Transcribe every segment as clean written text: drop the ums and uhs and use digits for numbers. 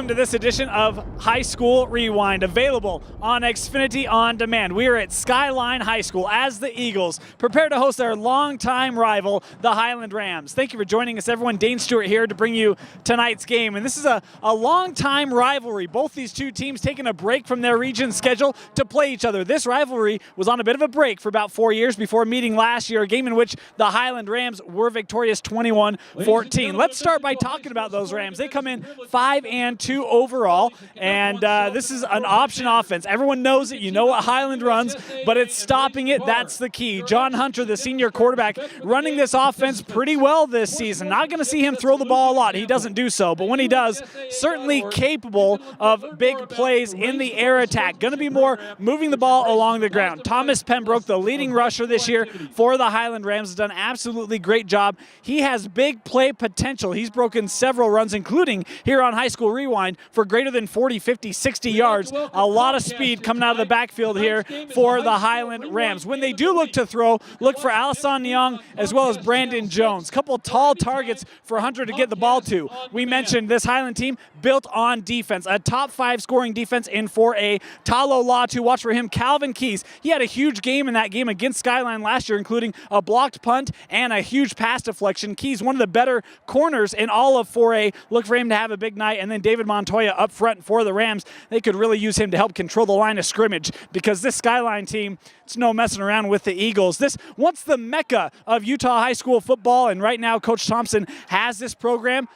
Welcome to this edition of High School Rewind, available on Xfinity On Demand. We are at Skyline High School as the Eagles prepare to host their longtime rival, the Highland Rams. Thank you for joining us, everyone. Dane Stewart here to bring you tonight's game. And this is a long-time rivalry. Both these two teams taking a break from their region schedule to play each other. This rivalry was on a bit of a break for about 4 years before meeting last year, a game in which the Highland Rams were victorious 21-14. Let's start by talking about those Rams. They come in 5-2 overall, and this is an option offense. Everyone knows it. You know what Highland runs, but it's stopping it. That's the key. John Hunter, the senior quarterback, running this offense pretty well this season. Not going to see him throw the ball a lot. He doesn't do so, but when he does, certainly capable of big plays in the air attack. Going to be more moving the ball along the ground. Thomas Pembroke, the leading rusher this year for the Highland Rams, has done an absolutely great job. He has big play potential. He's broken several runs, including here on High School Rewind, for greater than 40, 50, 60 yards. A lot of speed coming out of the backfield here for the Highland Rams. When they do look to throw, look for Alisson Young as well as Brandon Jones. Couple tall targets for Hunter to get the ball to. We mentioned this Highland team built on defense, a top 5 scoring defense in 4A. Talo Latu, watch for him. Calvin Keys, he had a huge game in that game against Skyline last year, including a blocked punt and a huge pass deflection. Keys, one of the better corners in all of 4A. Look for him to have a big night. And then David Montoya up front for the Rams. They could really use him to help control the line of scrimmage, because this Skyline team, it's no messing around with the Eagles. This once the mecca of Utah high school football, and right now Coach Thompson has this program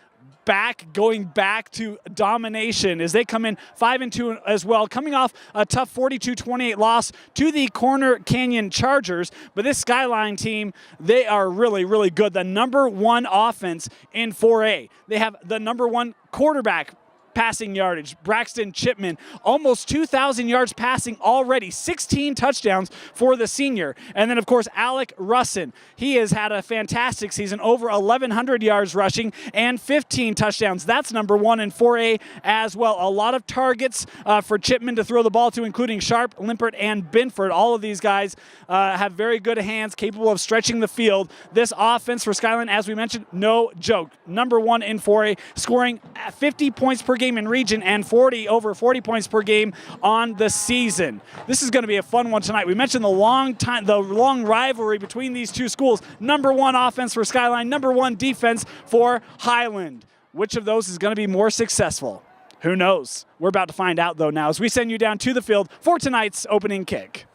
going back to domination as they come in 5-2 as well, coming off a tough 42-28 loss to the Corner Canyon Chargers. But this Skyline team, they are really, really good. The #1 offense in 4A. They have the #1 quarterback passing yardage, Braxton Chipman, almost 2,000 yards passing already, 16 touchdowns for the senior. And then, of course, Alec Russin. He has had a fantastic season, over 1,100 yards rushing and 15 touchdowns. That's #1 in 4A as well. A lot of targets for Chipman to throw the ball to, including Sharp, Limpert, and Binford. All of these guys have very good hands, capable of stretching the field. This offense for Skyline, as we mentioned, no joke. #1 in 4A, scoring 50 points per game in region and over 40 points per game on the season. This is going to be a fun one tonight. We mentioned the long rivalry between these two schools. #1 offense for Skyline, #1 defense for Highland. Which of those is going to be more successful? Who knows? We're about to find out, though, now as we send you down to the field for tonight's opening kick.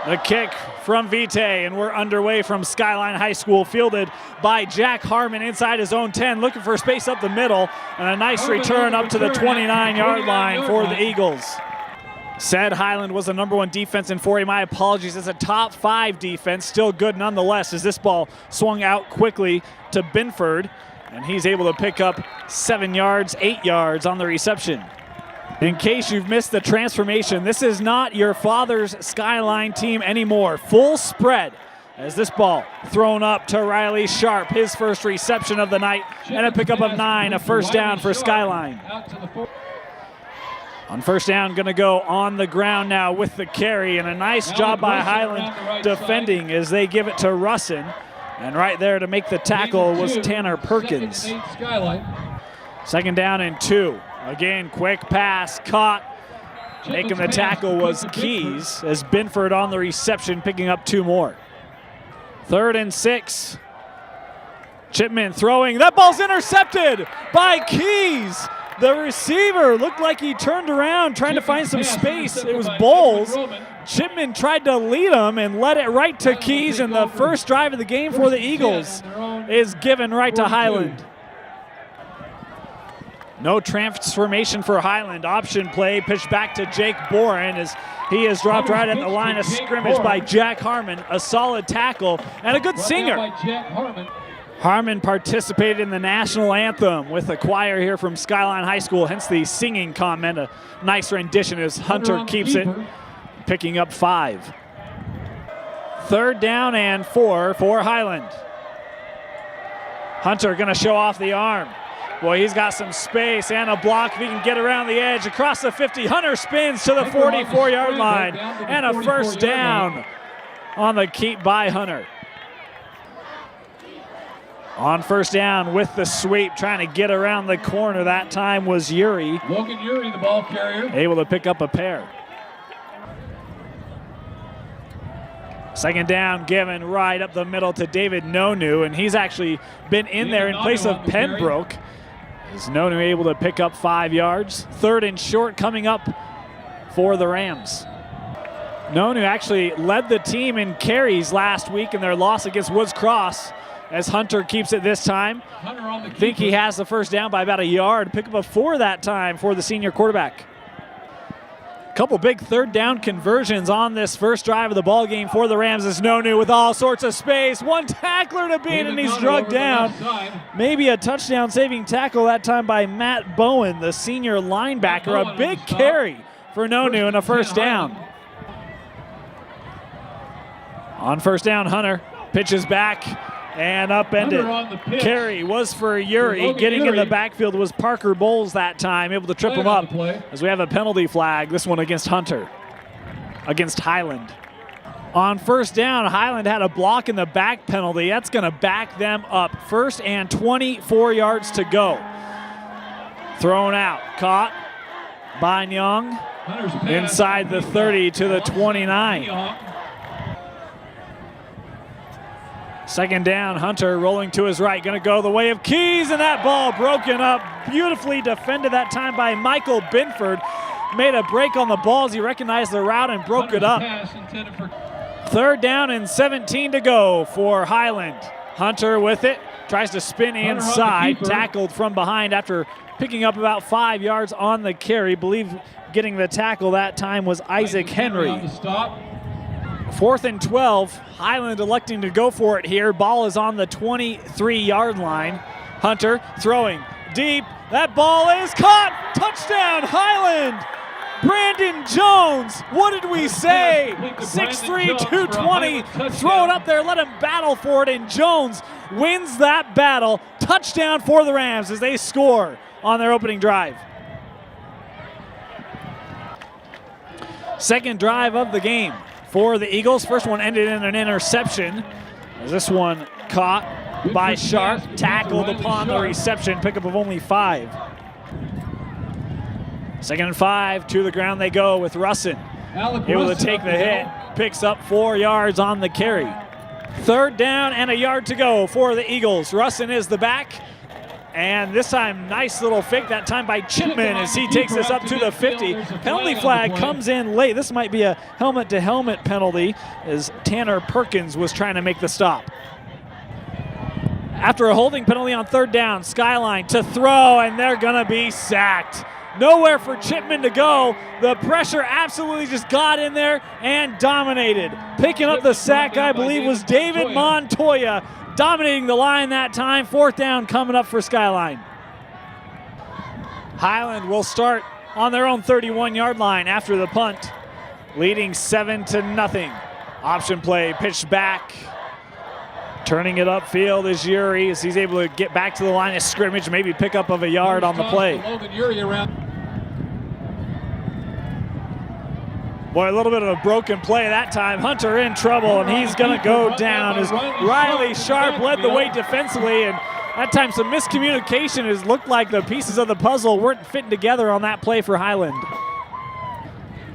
The kick from Vitae, and we're underway from Skyline High School, fielded by Jack Harmon inside his own 10, looking for space up the middle, and a nice return up to the 29-yard line for the Eagles. Said Highland was the #1 defense in 4A. My apologies, it's a top 5 defense, still good nonetheless, as this ball swung out quickly to Binford, and he's able to pick up 7 yards, 8 yards on the reception. In case you've missed the transformation, this is not your father's Skyline team anymore. Full spread as this ball thrown up to Riley Sharp, his first reception of the night, and a pickup of 9, a first down for Skyline. On first down, going to go on the ground now with the carry, and a nice job by Highland defending as they give it to Russin. And right there to make the tackle was Tanner Perkins. Second down and 2. Again, quick pass, caught. Making the tackle was Keys, as Binford on the reception, picking up 2 more. 3rd and 6. Chipman throwing. That ball's intercepted by Keys. The receiver looked like he turned around trying to find some space. It was Bowles. Chipman tried to lead him and led it right to Keys, and the first drive of the game for the Eagles is given right to Highland. No transformation for Highland. Option play pitched back to Jake Boren as he is dropped right at the line of scrimmage by Jack Harmon. A solid tackle and a good singer. Harmon participated in the national anthem with a choir here from Skyline High School, hence the singing comment. A nice rendition as Hunter keeps it, picking up 5. 3rd down and 4 for Highland. Hunter going to show off the arm. Boy, he's got some space and a block if he can get around the edge. Across the 50, Hunter spins to the 44-yard line. And a first down on the keep by Hunter. On first down with the sweep, trying to get around the corner. That time was Yuri. Logan Yuri, the ball carrier. Able to pick up a pair. Second down given right up the middle to David Nonu, and he's actually been in there in place of Pembroke. Is Nonu able to pick up 5 yards? Third and short coming up for the Rams. Nonu actually led the team in carries last week in their loss against Woods Cross, as Hunter keeps it this time. I think he has the first down by about a yard. Pick up a 4 that time for the senior quarterback. Couple big third down conversions on this first drive of the ball game for the Rams as Nonu with all sorts of space. One tackler to beat, and he's drugged down. Maybe a touchdown saving tackle that time by Matt Bowen, the senior linebacker. A big carry for Nonu and a first down. On first down, Hunter pitches back and upended. Carry was for Yuri. Getting in the backfield was Parker Bowles that time, able to trip him up as we have a penalty flag. This one against Hunter, against Highland. On first down, Highland had a block in the back penalty. That's going to back them up. First and 24 yards to go. Thrown out, caught by Nyong inside the 30 to the 29. Second down, Hunter rolling to his right, going to go the way of Keys, and that ball broken up. Beautifully defended that time by Michael Binford. Made a break on the ball as he recognized the route and broke it up. Third down and 17 to go for Highland. Hunter with it, tries to spin inside, tackled from behind after picking up about 5 yards on the carry. Believe getting the tackle that time was Isaac Henry. Fourth and 12, Highland electing to go for it here. Ball is on the 23-yard line. Hunter throwing deep. That ball is caught. Touchdown, Highland. Brandon Jones, what did we say? 6'3", 220. Throw it up there, let him battle for it, and Jones wins that battle. Touchdown for the Rams as they score on their opening drive. Second drive of the game for the Eagles. First one ended in an interception. This one caught by Sharp, tackled upon the reception, pickup of only 5. Second and 5, to the ground they go with Russin. Able to take the hit, picks up 4 yards on the carry. Third down and a yard to go for the Eagles. Russin is the back. And this time, nice little fake that time by Chipman as he takes this up to the 50. Penalty flag comes in late. This might be a helmet-to-helmet penalty as Tanner Perkins was trying to make the stop. After a holding penalty on third down, Skyline to throw, and they're going to be sacked. Nowhere for Chipman to go. The pressure absolutely just got in there and dominated. Picking up the sack, I believe, was David Montoya. Dominating the line that time. Fourth down coming up for Skyline. Highland will start on their own 31-yard line after the punt, leading 7-0. Option play, pitched back. Turning it upfield is Yuri as he's able to get back to the line of scrimmage, maybe pick up of a yard on the play. Boy, a little bit of a broken play that time. Hunter in trouble, and he's going to go down as Riley Sharp led the way defensively, and that time some miscommunication. It looked like the pieces of the puzzle weren't fitting together on that play for Highland.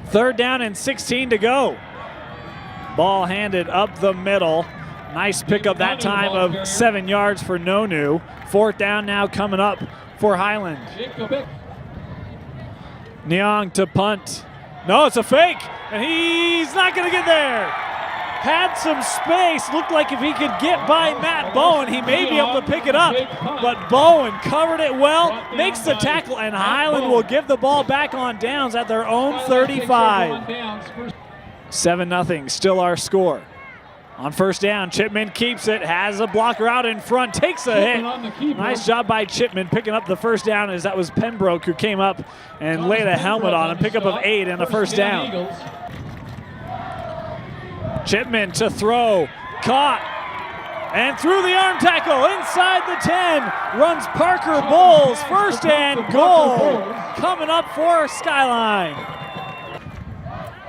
Third down and 16 to go. Ball handed up the middle. Nice pickup that time of 7 yards for Nonu. Fourth down now coming up for Highland. Nyong to punt. No, it's a fake, and he's not going to get there. Had some space. Looked like if he could get by Matt Bowen, he may be able to pick it up. But Bowen covered it well, makes the tackle, and Highland will give the ball back on downs at their own 35. 7-0, still our score. On first down, Chipman keeps it, has a blocker out in front, takes a hit. Nice job by Chipman picking up the first down as that was Pembroke who came up and laid a helmet on him. Pickup of 8 and a first down. Chipman to throw, caught, and through the arm tackle, inside the 10, runs Parker Bowles, first and goal, coming up for Skyline.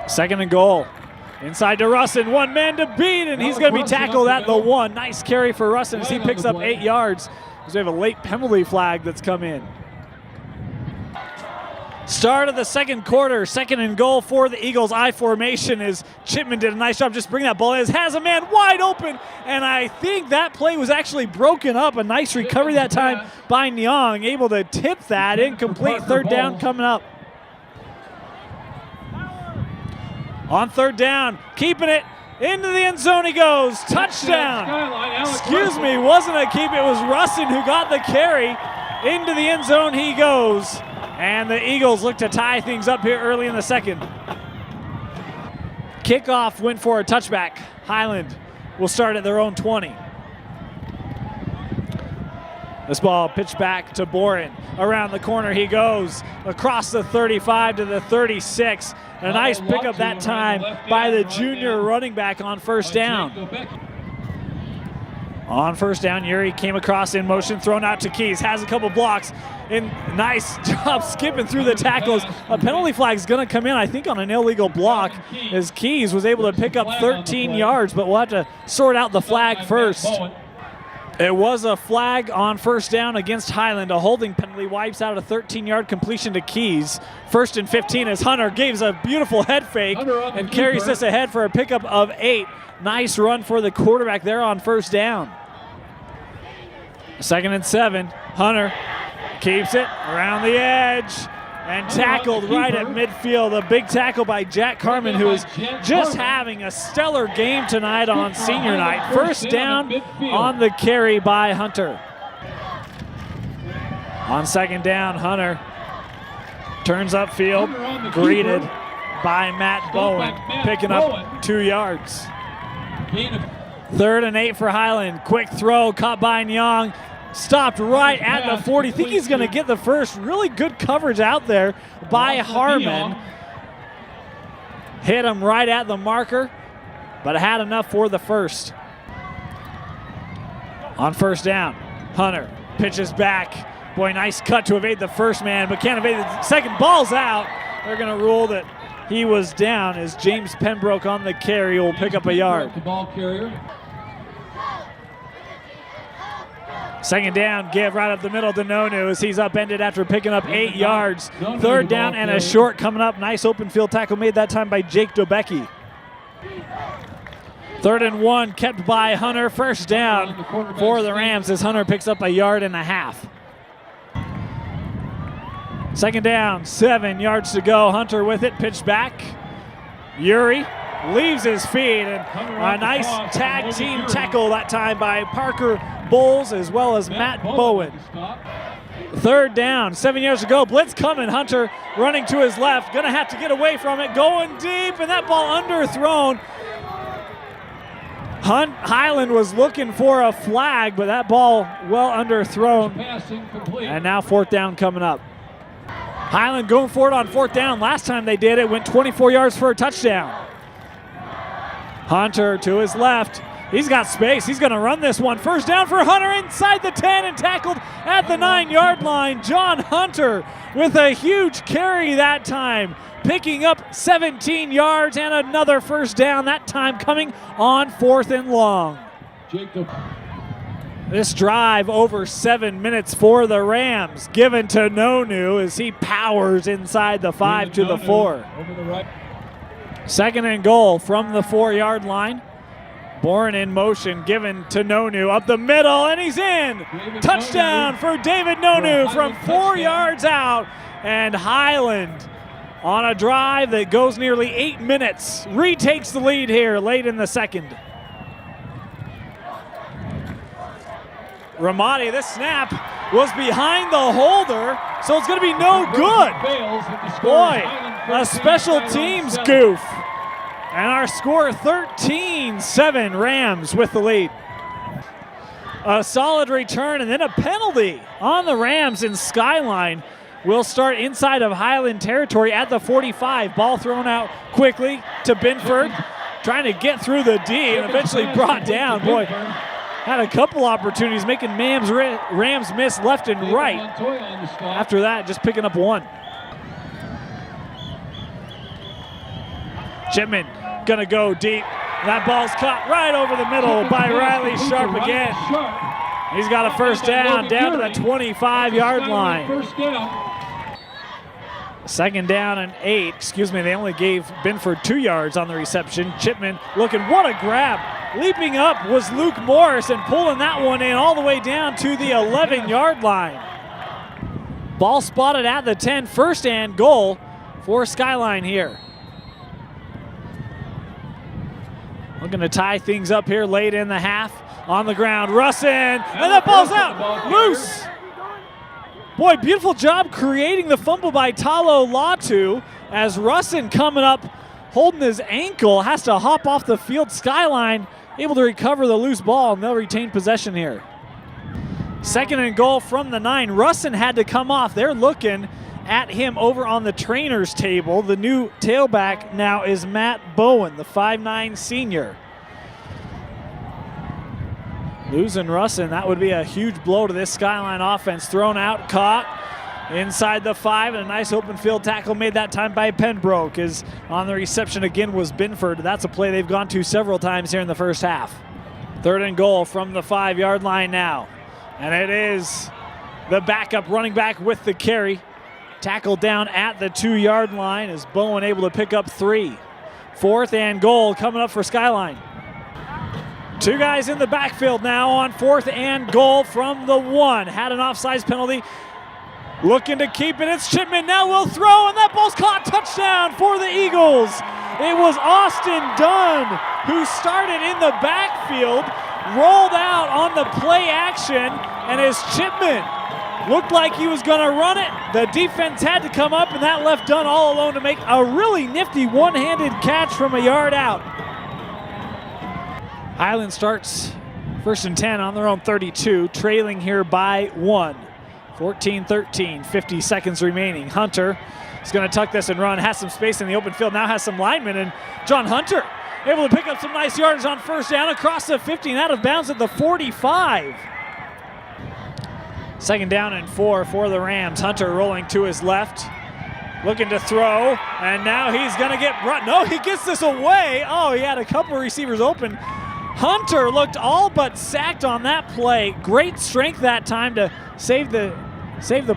Second and goal. Inside to Russin, one man to beat, and he's going to be tackled at the 1. Nice carry for Russin as he picks up 8 yards. Because we have a late penalty flag that's come in. Start of the second quarter, 2nd and goal for the Eagles. I formation as Chipman did a nice job just bringing that ball in. Has a man wide open, and I think that play was actually broken up. A nice recovery that time by Nyong, able to tip that. Incomplete, 3rd down coming up. On 3rd down, keeping it. Into the end zone he goes. Touchdown. Excuse me, wasn't a keep. It was Russin who got the carry. Into the end zone he goes. And the Eagles look to tie things up here early in the second. Kickoff went for a touchback. Highland will start at their own 20. This ball pitched back to Boren. Around the corner he goes. Across the 35 to the 36. A nice pickup that time by the junior running back on 1st down. On 1st down, Yuri came across in motion, thrown out to Keys, has a couple blocks, and nice job skipping through the tackles. A penalty flag is going to come in, I think, on an illegal block, as Keys was able to pick up 13 yards, but we'll have to sort out the flag first. It was a flag on 1st down against Highland. A holding penalty wipes out a 13-yard completion to Keys. 1st and 15 as Hunter gives a beautiful head fake and carries this ahead for a pickup of 8. Nice run for the quarterback there on 1st down. 2nd and 7. Hunter keeps it around the edge and tackled right at midfield. A big tackle by Jack Carmen, who is just having a stellar game tonight on senior night. 1st down on the carry by Hunter. On 2nd down, Hunter turns upfield, greeted by Matt Bowen, picking up 2 yards. 3rd and 8 for Highland. Quick throw caught by Nyong. Stopped right at the 40. Think he's going to get the first. Really good coverage out there by Harmon. Hit him right at the marker, but had enough for the first. On 1st down, Hunter pitches back. Boy, nice cut to evade the first man, but can't evade the second. Ball's out. They're going to rule that he was down as James Pembroke on the carry will pick up a yard. The ball carrier. 2nd down, give right up the middle to Nonu as he's upended after picking up 8 yards. 3rd down and a short coming up. Nice open field tackle made that time by Jake Dobecki. 3rd and 1 kept by Hunter. 1st down for the Rams as Hunter picks up a 1.5 yards. 2nd down, 7 yards to go. Hunter with it, pitched back. Yuri leaves his feet, and a nice tag team tackle that time by Parker Bowles as well as Matt Bowen. 3rd down, 7 yards to go. Blitz coming. Hunter running to his left. Going to have to get away from it. Going deep, and that ball underthrown. Highland was looking for a flag, but that ball well underthrown. And now 4th down coming up. Highland going for it on 4th down. Last time they did it, went 24 yards for a touchdown. Hunter to his left. He's got space. He's going to run this one. 1st down for Hunter inside the 10 and tackled at the 9-yard line. John Hunter with a huge carry that time, picking up 17 yards and another 1st down, that time coming on 4th and long. This drive over 7 minutes for the Rams, given to Nonu as he powers inside the 5 to the 4. 2nd and goal from the 4-yard line. Bourne in motion, given to Nonu up the middle, and he's in. Touchdown for David Nonu from 4 yards out. And Highland on a drive that goes nearly 8 minutes retakes the lead here late in the second. Ramadi, this snap was behind the holder, so it's going to be no good. Boy, a special teams goof. And our score 13-7, Rams with the lead. A solid return and then a penalty on the Rams in Skyline. Will start inside of Highland territory at the 45. Ball thrown out quickly to Binford, trying to get through the D and eventually brought down. Boy, had a couple opportunities making Rams miss left and right. After that, just picking up one. Chipman Gonna go deep. That ball's caught right over the middle by Riley Sharp again. He's got a first down to the 25-yard line. First down. Second down and 8. Excuse me, they only gave Binford 2 yards on the reception. Chipman looking, what a grab. Leaping up was Luke Morris and pulling that one in all the way down to the 11-yard line. Ball spotted at the 10, first and goal for Skyline here. Looking to tie things up here late in the half. On the ground, Russin, and that ball's out, loose. Boy, beautiful job creating the fumble by Talo Latu as Russin coming up, holding his ankle, has to hop off the field. Skyline able to recover the loose ball, and they'll retain possession here. Second and goal from the 9. Russin had to come off. They're looking at him over on the trainer's table. The new tailback now is Matt Bowen, the 5'9" senior. Losing Russin, that would be a huge blow to this Skyline offense. Thrown out, caught inside the 5, and a nice open field tackle made that time by Penbroke. As on the reception again was Binford. That's a play they've gone to several times here in the first half. Third and goal from the 5-yard line now. And it is the backup running back with the carry. Tackled down at the 2-yard line as Bowen able to pick up 3. Fourth and goal coming up for Skyline. 2 guys in the backfield now on fourth and goal from the 1. Had an offsides penalty. Looking to keep it. It's Chipman now will throw, and that ball's caught. Touchdown for the Eagles. It was Austin Dunn who started in the backfield, rolled out on the play action, and as Chipman looked like he was going to run it, the defense had to come up, and that left Dunn all alone to make a really nifty one-handed catch from a yard out. Highland starts first and 10 on their own 32, trailing here by 1. 14-13, 50 seconds remaining. Hunter is going to tuck this and run, has some space in the open field, now has some linemen, and John Hunter able to pick up some nice yards on first down across the 50 and out of bounds at the 45. Second down and 4 for the Rams. Hunter rolling to his left, looking to throw, and now he's going to get brought. No, he gets this away. Oh, he had a couple receivers open. Hunter looked all but sacked on that play. Great strength that time to save the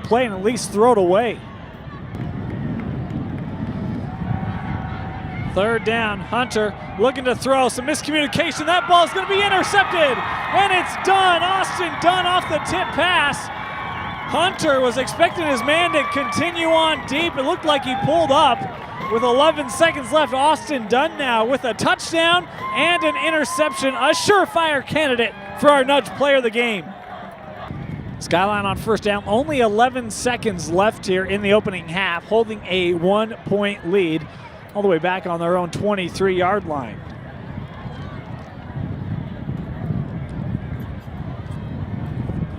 play and at least throw it away. Third down, Hunter looking to throw, some miscommunication. That ball's going to be intercepted, and it's done. Austin Dunn off the tip pass. Hunter was expecting his man to continue on deep. It looked like he pulled up. With 11 seconds left, Austin Dunn now with a touchdown and an interception. A surefire candidate for our Nudge player of the game. Skyline on first down, only 11 seconds left here in the opening half, holding a 1-point lead all the way back on their own 23-yard line.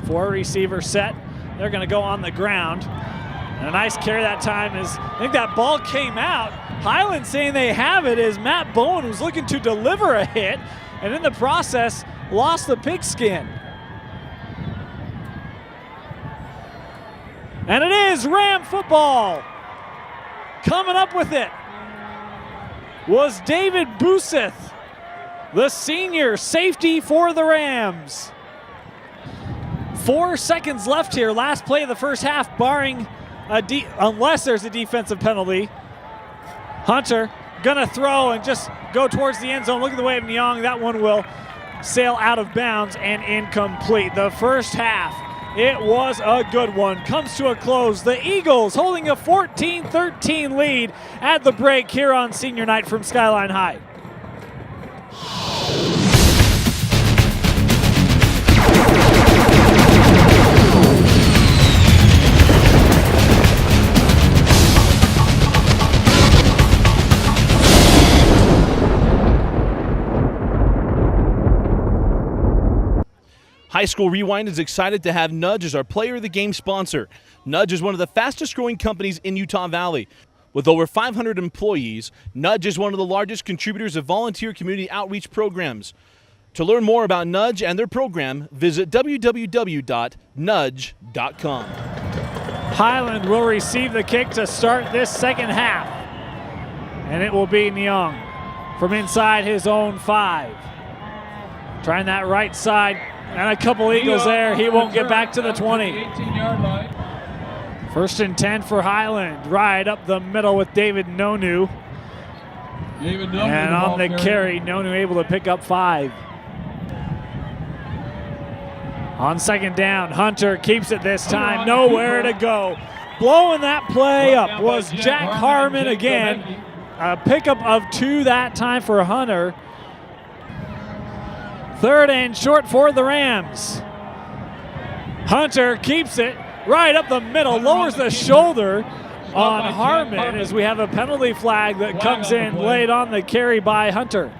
Four receiver set. They're going to go on the ground. And a nice carry that time is, I think that ball came out. Highland saying they have it as Matt Bowen was looking to deliver a hit, and in the process, lost the pigskin. And it is Ram football. Coming up with it was David Buseth, the senior safety for the Rams. 4 seconds left here, last play of the first half, barring unless there's a defensive penalty. Hunter gonna throw and just go towards the end zone. Look at the way of Nyong. That one will sail out of bounds and incomplete. The first half, it was a good one. Comes to a close. The Eagles holding a 14-13 lead at the break here on senior night from Skyline High. High School Rewind is excited to have Nudge as our Player of the Game sponsor. Nudge is one of the fastest growing companies in Utah Valley. With over 500 employees, Nudge is one of the largest contributors of volunteer community outreach programs. To learn more about Nudge and their program, visit www.nudge.com. Highland will receive the kick to start this second half. And it will be Nyong. from inside his own 5. Trying that right side, and a couple Eagles there. He won't get back to the 20. 18-yard line. 1st and 10 for Highland. Right up the middle with David Nonu. And on the carry, Nonu able to pick up 5. On 2nd down, Hunter keeps it this time. Nowhere to go. Blowing that play up was Jack Harmon again. A pickup of 2 that time for Hunter. 3rd and short for the Rams. Hunter keeps it right up the middle, lowers the shoulder on Harmon as we have a penalty flag that comes in late on the carry by Hunter.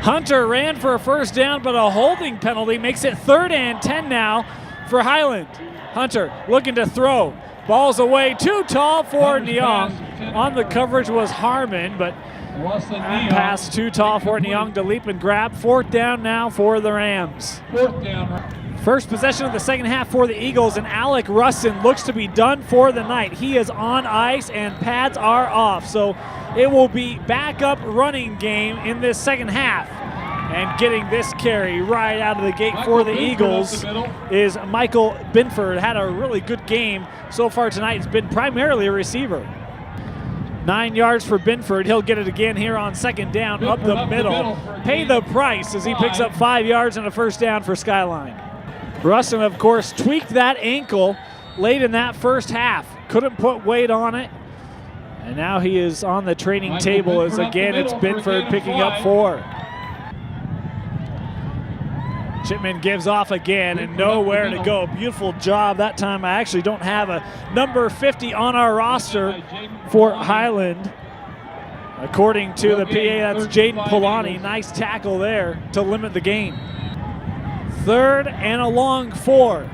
Hunter ran for a 1st down, but a holding penalty makes it 3rd and 10 now for Highland. Hunter looking to throw. Ball's away, too tall for Nyong. On the coverage was Harmon, but that pass too tall for Nyong to leap and grab. 4th down now for the Rams. 4th down. First possession of the second half for the Eagles, and Alec Russin looks to be done for the night. He is on ice and pads are off, so it will be backup running game in this second half. And getting this carry right out of the gate for the Eagles is Michael Binford. Had a really good game so far tonight. He's been primarily a receiver. 9 yards for Binford. He'll get it again here on 2nd down up the middle. Pay the price as he picks up 5 yards and a 1st down for Skyline. Russin, of course, tweaked that ankle late in that first half. Couldn't put weight on it. And now he is on the training table as again it's Binford picking up 4. Chipman gives off again and nowhere to go. Beautiful job that time. I actually don't have a number 50 on our roster for Highland. According to the PA, that's Jaden Polani. Nice tackle there to limit the gain. 3rd and a long 4.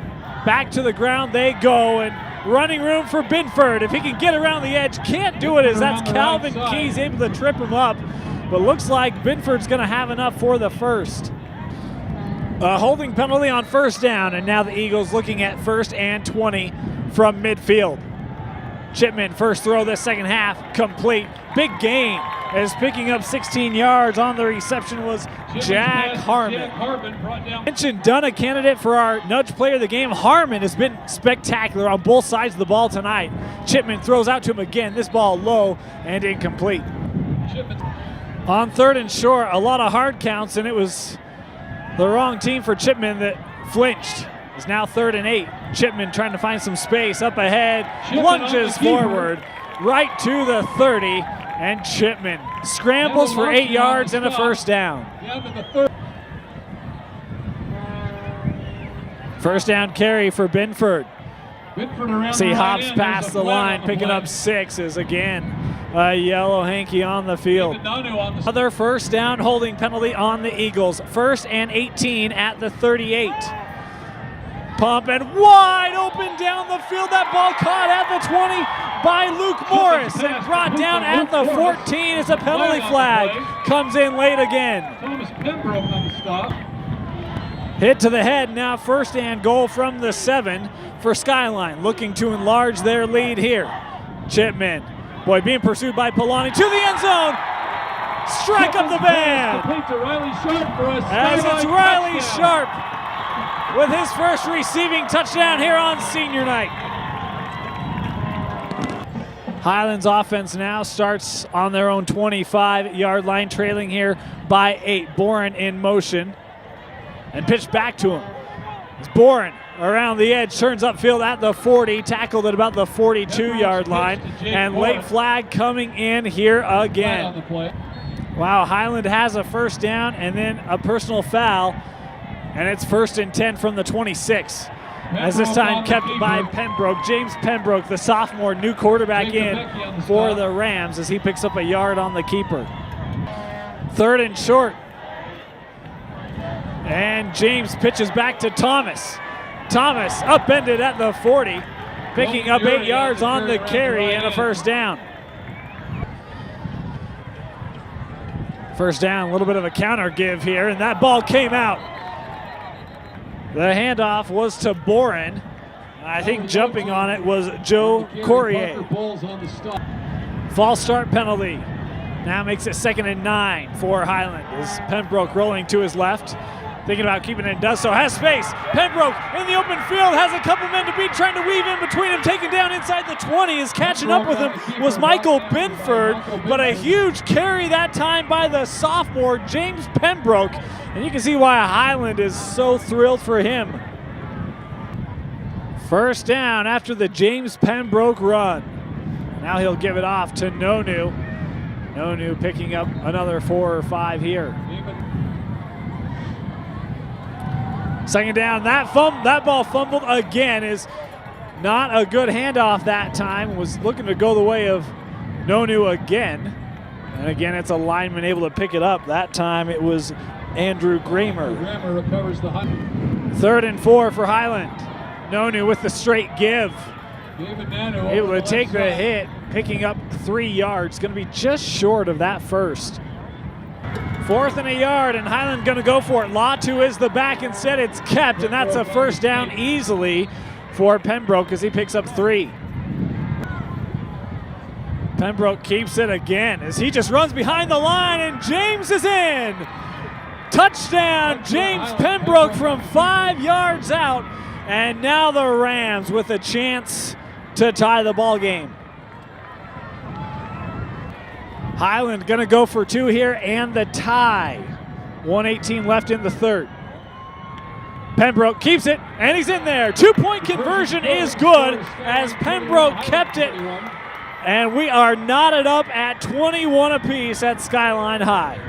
Back to the ground they go, and running room for Binford. If he can get around the edge, can't do it as that's Calvin Keys able to trip him up. But looks like Binford's going to have enough for the 1st. A holding penalty on 1st down, and now the Eagles looking at 1st and 20 from midfield. Chipman, first throw this second half, complete. Big gain as picking up 16 yards on the reception was Jack Harmon. Mentioned done a candidate for our nudge player of the game. Harmon has been spectacular on both sides of the ball tonight. Chipman throws out to him again. This ball low and incomplete. On 3rd and short, a lot of hard counts, and it was the wrong team for Chipman that flinched. It's now 3rd and 8. Chipman trying to find some space up ahead, lunges forward right to the 30, and Chipman scrambles for 8 yards and a 1st down. 1st down carry for Binford. See Hobbs past the line, picking up 6 is again a yellow hanky on the field. Another 1st down holding penalty on the Eagles. 1st and 18 at the 38. Pump and wide open down the field. That ball caught at the 20 by Luke Morris and brought down at the 14 as a penalty flag comes in late again. Hit to the head, now 1st and goal from the 7 for Skyline, looking to enlarge their lead here. Chipman, boy, being pursued by Polani to the end zone. Strike up the band. As it's Riley Sharp with his first receiving touchdown here on senior night. Highlands offense now starts on their own 25-yard line, trailing here by 8. Boren in motion and pitched back to him. It's Boren around the edge, turns upfield at the 40, tackled at about the 42-yard line, and late flag coming in here again. Wow, Highland has a 1st down and then a personal foul, and it's 1st and 10 from the 26. As this time kept by Pembroke. James Pembroke, the sophomore, new quarterback in for the Rams as he picks up a yard on the keeper. 3rd and short. And James pitches back to Thomas. Thomas upended at the 40, picking up 8 yards on the carry and a 1st down. 1st down, a little bit of a counter give here, and that ball came out. The handoff was to Boren. I think jumping on it was Joe Corrier. False start penalty Now makes it 2nd and 9 for Highland as Pembroke rolling to his left. Thinking about keeping it, does so, has space. Pembroke in the open field, has a couple men to beat, trying to weave in between him, taken down inside the 20, is catching up with him was Michael Binford, but a huge carry that time by the sophomore, James Pembroke, and you can see why Highland is so thrilled for him. First down after the James Pembroke run. Now he'll give it off to Nonu. Nonu picking up another 4 or 5 here. Second down, that ball fumbled again, is not a good handoff that time. Was looking to go the way of Nonu again. And again, it's a lineman able to pick it up. That time it was Andrew Gramer. 3rd and 4 for Highland. Nonu with the straight give. Able to take the hit, picking up 3 yards. Going to be just short of that first. 4th and a yard, and Highland going to go for it. Latu is the back. Instead, it's kept, and that's a first down easily for Pembroke as he picks up 3. Pembroke keeps it again as he just runs behind the line, and James is in. Touchdown, James Pembroke from 5 yards out, and now the Rams with a chance to tie the ball game. Highland gonna go for 2 here and the tie. 1:18 left in the 3rd. Pembroke keeps it, and he's in there. 2-point conversion is good as Pembroke kept it, and we are knotted up at 21 apiece at Skyline High.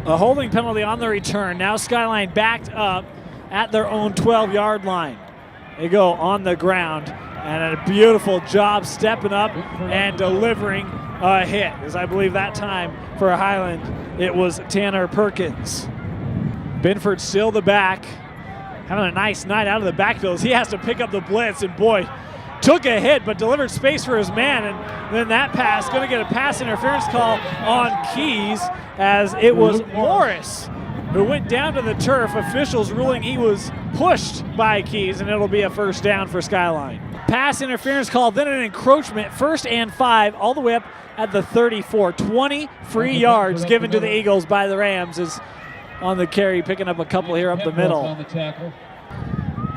A holding penalty on the return. Now Skyline backed up at their own 12-yard line. They go on the ground, and a beautiful job stepping up and delivering a hit, as I believe that time for Highland it was Tanner Perkins. Binford still the back, having a nice night out of the backfield as he has to pick up the blitz, and boy, took a hit but delivered space for his man, and then that pass going to get a pass interference call on Keys as it was Morris who went down to the turf. Officials ruling he was pushed by Keys, and it'll be a first down for Skyline. Pass interference call, then an encroachment, 1st and 5, all the way up at the 34. 20 free yards given to the Eagles by the Rams is on the carry, picking up a couple here up the middle.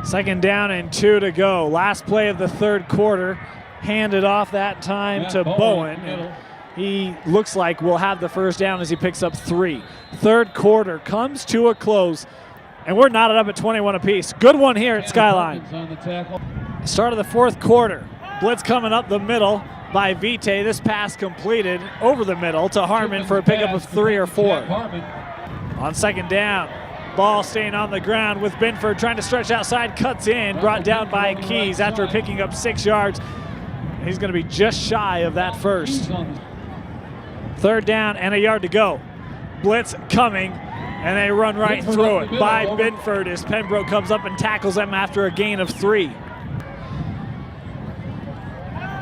2nd down and 2 to go. Last play of the 3rd quarter. Handed off that time to Bowen. And he looks like we'll have the first down as he picks up 3. 3rd quarter comes to a close, and we're knotted up at 21 apiece. Good one here at Skyline. Start of the 4th quarter. Blitz coming up the middle by Vite. This pass completed over the middle to Harmon for a pickup of 3 or 4. On 2nd down, ball staying on the ground with Binford trying to stretch outside, cuts in, brought down by Keys after picking up 6 yards. He's going to be just shy of that first. 3rd down and a yard to go. Blitz coming, and they run right through it by Binford as Pembroke comes up and tackles them after a gain of 3.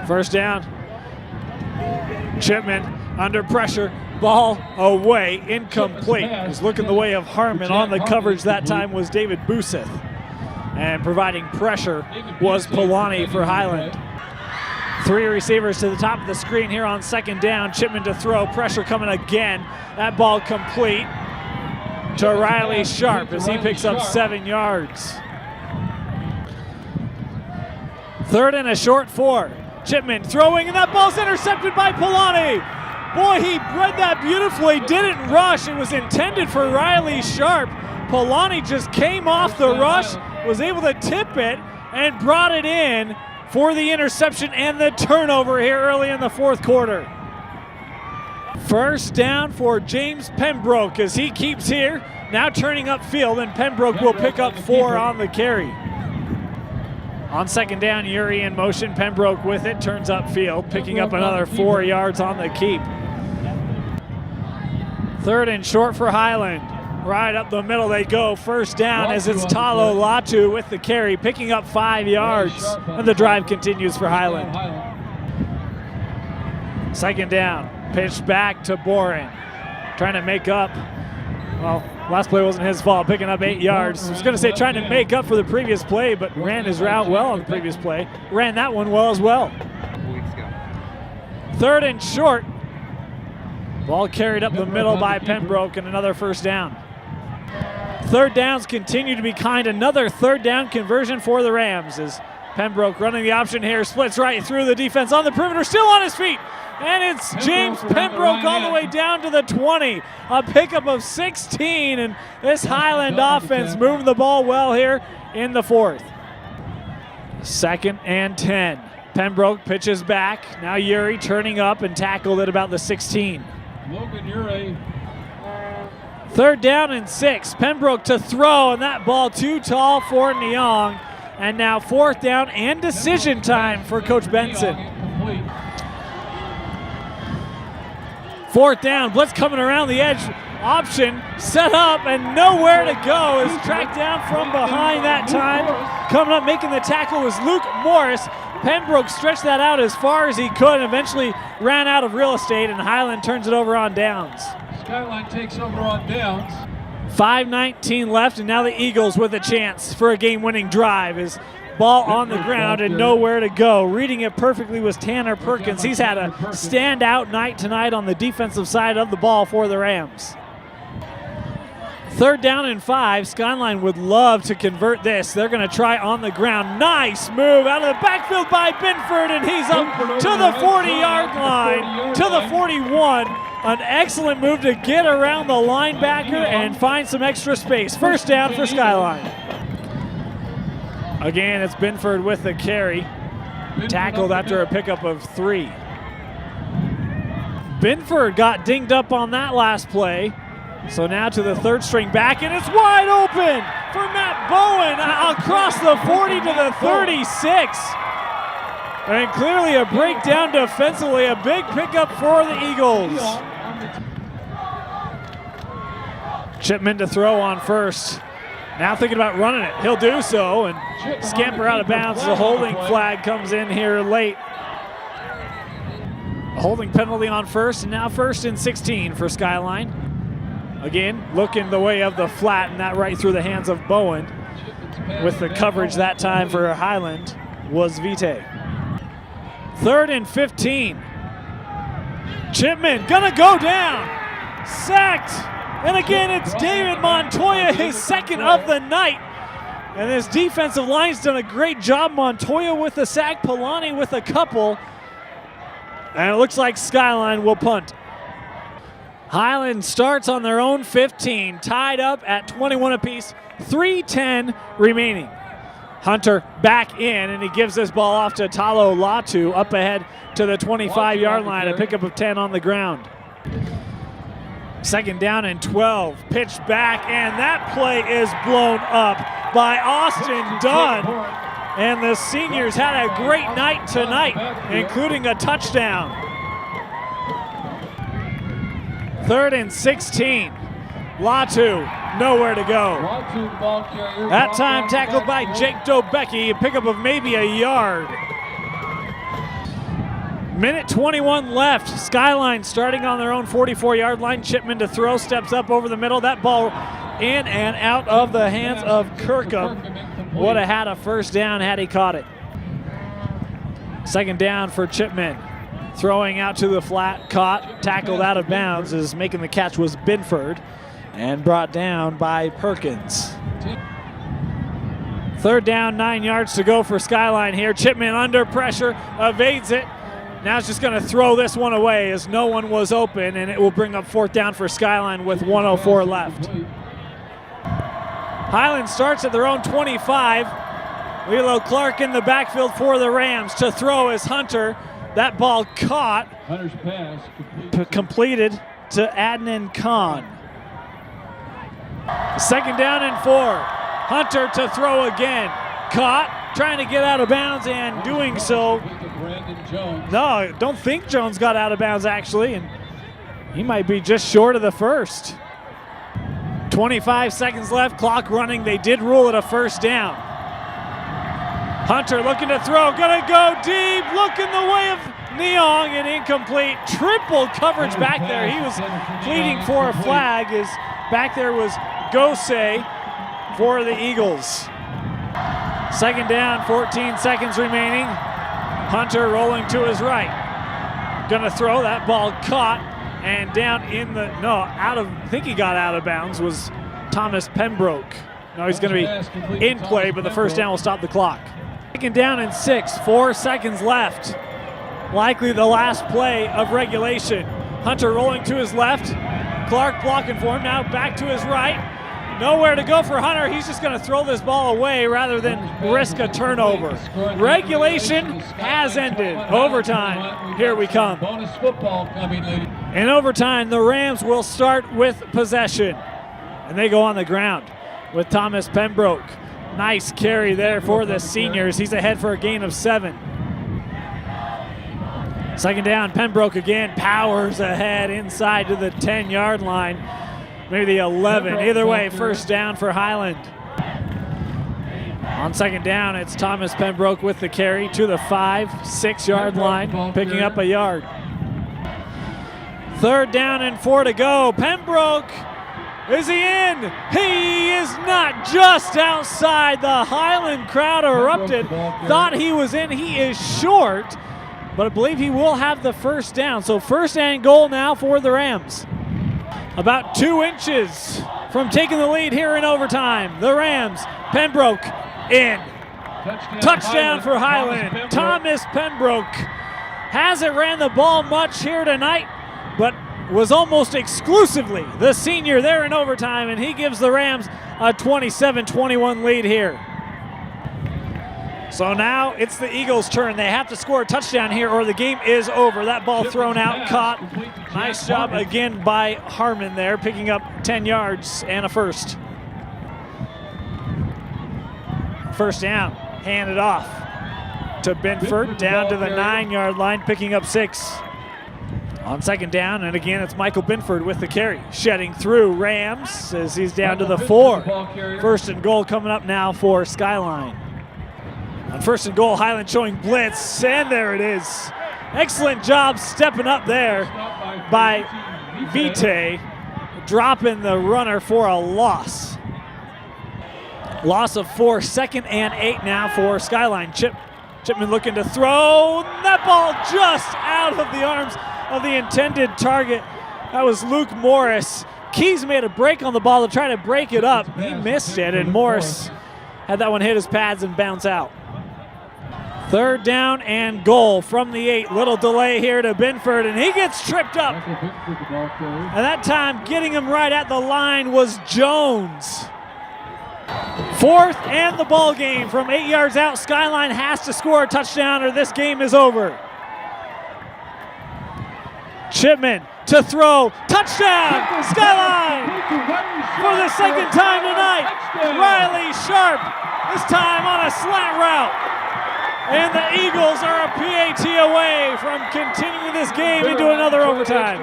First down. Chipman under pressure. Ball away, incomplete. Was looking the way of Harmon. On the coverage that time was David Buseth. And providing pressure was Polani for Highland. 3 receivers to the top of the screen here on 2nd down. Chipman to throw, pressure coming again. That ball complete to Riley Sharp as he picks up 7 yards. 3rd and a short 4. Chipman throwing, and that ball's intercepted by Polani. Boy, he read that beautifully, didn't rush. It was intended for Riley Sharp. Polani just came off the rush, was able to tip it, and brought it in for the interception and the turnover here early in the 4th quarter. First down for James Pembroke as he keeps here, now turning upfield, and Pembroke will pick up 4 on the carry. On 2nd down, Yuri in motion. Pembroke with it, turns upfield, picking up another 4 yards on the keep. 3rd and short for Highland. Right up the middle they go. First down as it's Talo Latu with the carry, picking up 5 yards. And the drive continues for Highland. 2nd down, pitched back to Boren. Trying to make up. Well, last play wasn't his fault, picking up 8 yards. I was going to say trying to make up for the previous play, but ran his route well on the previous play. Ran that one well as well. 3rd and short. Ball carried up the middle by Pembroke and another first down. Third downs continue to be kind. Another third down conversion for the Rams as Pembroke running the option here, splits right through the defense on the perimeter, still on his feet. And it's James Pembroke all the way down to the 20. A pickup of 16, and this Highland offense moving the ball well here in the fourth. 2nd and 10. Pembroke pitches back. Now Uri turning up and tackled at about the 16. Logan Uri. 3rd down and 6. Pembroke to throw, and that ball too tall for Neong. And now 4th down and decision time for Coach Benson. 4th down, blitz coming around the edge, option set up and nowhere to go. Is tracked down from behind that time. Coming up making the tackle was Luke Morris. Pembroke stretched that out as far as he could and eventually ran out of real estate, and Highland turns it over on downs. Skyline takes over on downs. 5:19 left, and now the Eagles with a chance for a game-winning drive. Is ball on the ground and nowhere to go. Reading it perfectly was Tanner Perkins. He's had a standout night tonight on the defensive side of the ball for the Rams. 3rd down and 5. Skyline would love to convert this. They're going to try on the ground. Nice move out of the backfield by Binford, and he's up to the 40-yard line, to the 41. An excellent move to get around the linebacker and find some extra space. First down for Skyline. Again, it's Binford with the carry. Tackled after a pickup of 3. Binford got dinged up on that last play. So now to the 3rd string back, and it's wide open for Matt Bowen across the 40 to the 36. And clearly a breakdown defensively, a big pickup for the Eagles. Chipman to throw on first. Now thinking about running it. He'll do so and scamper out of bounds. The holding flag comes in here late. A holding penalty on first, and now 1st and 16 for Skyline. Again, looking the way of the flat, and that right through the hands of Bowen. With the coverage that time for Highland was Vite. 3rd and 15. Chipman gonna go down. Sacked. And again, it's David Montoya, his 2nd of the night. And this defensive line's done a great job. Montoya with the sack, Polani with a couple. And it looks like Skyline will punt. Highland starts on their own 15, tied up at 21 apiece, 3:10 remaining. Hunter back in, and he gives this ball off to Talo Latu up ahead to the 25-yard line, a pickup of 10 on the ground. 2nd down and 12, pitch back, and that play is blown up by Austin Dunn. And the seniors had a great night tonight, including a touchdown. 3rd and 16. Latu, nowhere to go. That time tackled by Jake Dobecki, a pickup of maybe a yard. Minute 21 left. Skyline starting on their own 44-yard line. Chipman to throw, steps up over the middle. That ball in and out of the hands of Kirkham. Would have had a first down had he caught it. 2nd down for Chipman. Throwing out to the flat, caught, tackled out of bounds, as making the catch was Binford and brought down by Perkins. 3rd down, 9 yards to go for Skyline here. Chipman under pressure, evades it. Now it's just going to throw this one away as no one was open, and it will bring up 4th down for Skyline with 1:04 left. Highland starts at their own 25. Lilo Clark in the backfield for the Rams. To throw is Hunter. That ball caught. Hunter's pass completed to Adnan Khan. 2nd down and 4. Hunter to throw again. Caught, trying to get out of bounds, and doing so. No, I don't think Jones got out of bounds actually, and he might be just short of the first. 25 seconds left, clock running. They did rule it a first down. Hunter looking to throw, gonna go deep, looking the way of Neong, and incomplete. Triple coverage back there. He was pleading for a flag, as back there was Gosei for the Eagles. 2nd down, 14 seconds remaining. Hunter rolling to his right. Gonna throw, that ball caught And down in the, I think he got out of bounds, was Thomas Pembroke. No, he's going to be in play, but the first down will stop the clock. Second down and 6, 4 seconds left. Likely the last play of regulation. Hunter rolling to his left. Clark blocking for him. Now back to his right. Nowhere to go for Hunter. He's just going to throw this ball away rather than risk a turnover. Regulation has ended. Overtime. Here we come. Bonus football coming, ladies. In overtime, the Rams will start with possession. And they go on the ground with Thomas Pembroke. Nice carry there for the seniors. He's ahead for a gain of 7. Second down, Pembroke again powers ahead inside to the 10-yard line. Maybe the 11. Either way, first down for Highland. On second down, it's Thomas Pembroke with the carry to the 5-6-yard line, picking up a yard. Third down and 4 to go. Pembroke, is he in? He is not, just outside. The Highland crowd erupted. Thought he was in. He is short, but I believe he will have the first down. So first and goal now for the Rams. About 2 inches from taking the lead here in overtime. The Rams, Pembroke in. Touchdown for Highland. Thomas Pembroke hasn't ran the ball much here tonight, but was almost exclusively the senior there in overtime, and he gives the Rams a 27-21 lead here. So now it's the Eagles' turn. They have to score a touchdown here or the game is over. That ball thrown out, caught. Nice job again by Harmon there, picking up 10 yards and a first. First down, handed off to Binford, down to the 9-yard line, picking up 6. On second down, and again, it's Michael Binford with the carry. Shedding through Rams as he's down to the 4. First and goal coming up now for Skyline. On first and goal, Highland showing blitz, and there it is. Excellent job stepping up there by Vite, dropping the runner for a loss. Loss of 4, second and 8 now for Skyline. Chipman looking to throw. That ball just out of the arms of the intended target. That was Luke Morris. Keys made a break on the ball to try to break it up. He missed it, and Morris had that one hit his pads and bounce out. Third down and goal from the 8. Little delay here to Binford, and he gets tripped up. And that time, getting him right at the line was Jones. Fourth and the ball game from 8 yards out. Skyline has to score a touchdown or this game is over. Chipman to throw. Touchdown! Skyline! For the second time tonight. Riley Sharp, this time on a slant route. And the Eagles are a PAT away from continuing this game into another overtime.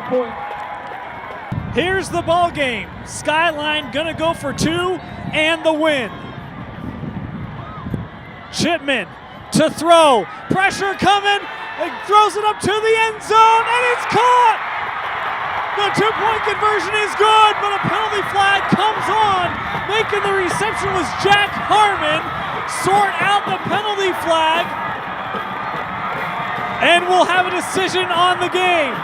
Here's the ball game. Skyline gonna go for 2 and the win. Chipman to throw. Pressure coming. He throws it up to the end zone, and it's caught! The 2-point conversion is good, but a penalty flag comes on. Making the reception was Jack Harmon. Sort out the penalty flag, and we'll have a decision on the game.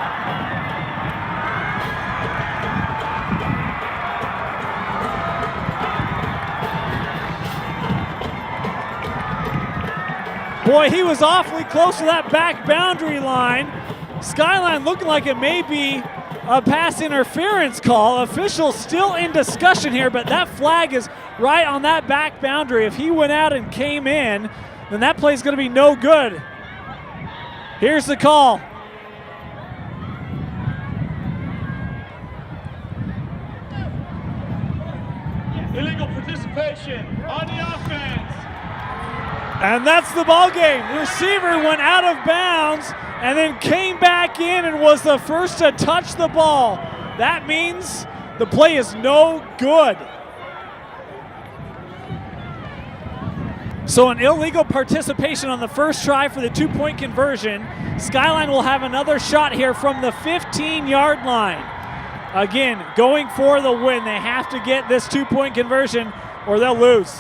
Boy, he was awfully close to that back boundary line. Skyline looking like it may be a pass interference call. Officials still in discussion here, but that flag is right on that back boundary. If he went out and came in, then that play is going to be no good. Here's the call. Illegal participation on the offense. And that's the ball game. Receiver went out of bounds and then came back in and was the first to touch the ball. That means the play is no good. So an illegal participation on the first try for the 2-point conversion. Skyline will have another shot here from the 15-yard line. Again, going for the win. They have to get this 2-point conversion or they'll lose.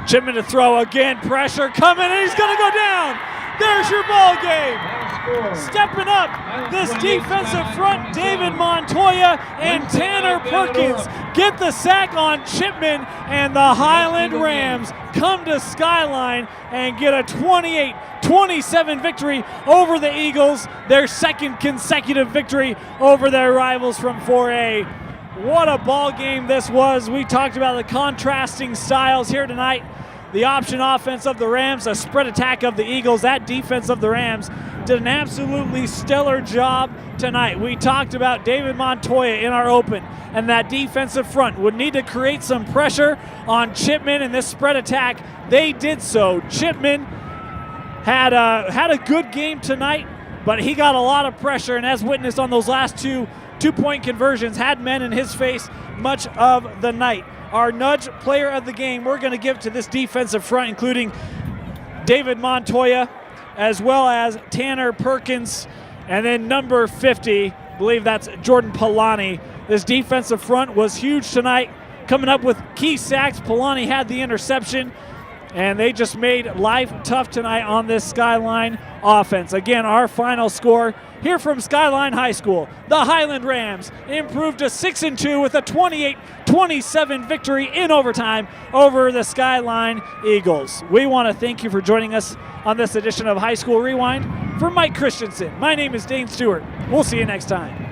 Chipman to throw again, pressure coming, and he's gonna go down. There's your ball game. Stepping up, this defensive front, David Montoya and Tanner Perkins get the sack on Chipman, and the Highland Rams come to Skyline and get a 28-27 victory over the Eagles, their second consecutive victory over their rivals from 4A. What a ball game this was. We talked about the contrasting styles here tonight. The option offense of the Rams, a spread attack of the Eagles. That defense of the Rams did an absolutely stellar job tonight. We talked about David Montoya in our open, and that defensive front would need to create some pressure on Chipman in this spread attack. They did so. Chipman had a good game tonight, but he got a lot of pressure, and as witnessed on those last two-point conversions, had men in his face much of the night. Our nudge player of the game we're going to give to this defensive front, including David Montoya, as well as Tanner Perkins, and then number 50, I believe that's Jordan Polani. This defensive front was huge tonight, coming up with key sacks. Polani had the interception, and they just made life tough tonight on this Skyline offense. Again, our final score here from Skyline High School: the Highland Rams improved to 6-2 with a 28-27 victory in overtime over the Skyline Eagles. We want to thank you for joining us on this edition of High School Rewind. For Mike Christensen, my name is Dane Stewart. We'll see you next time.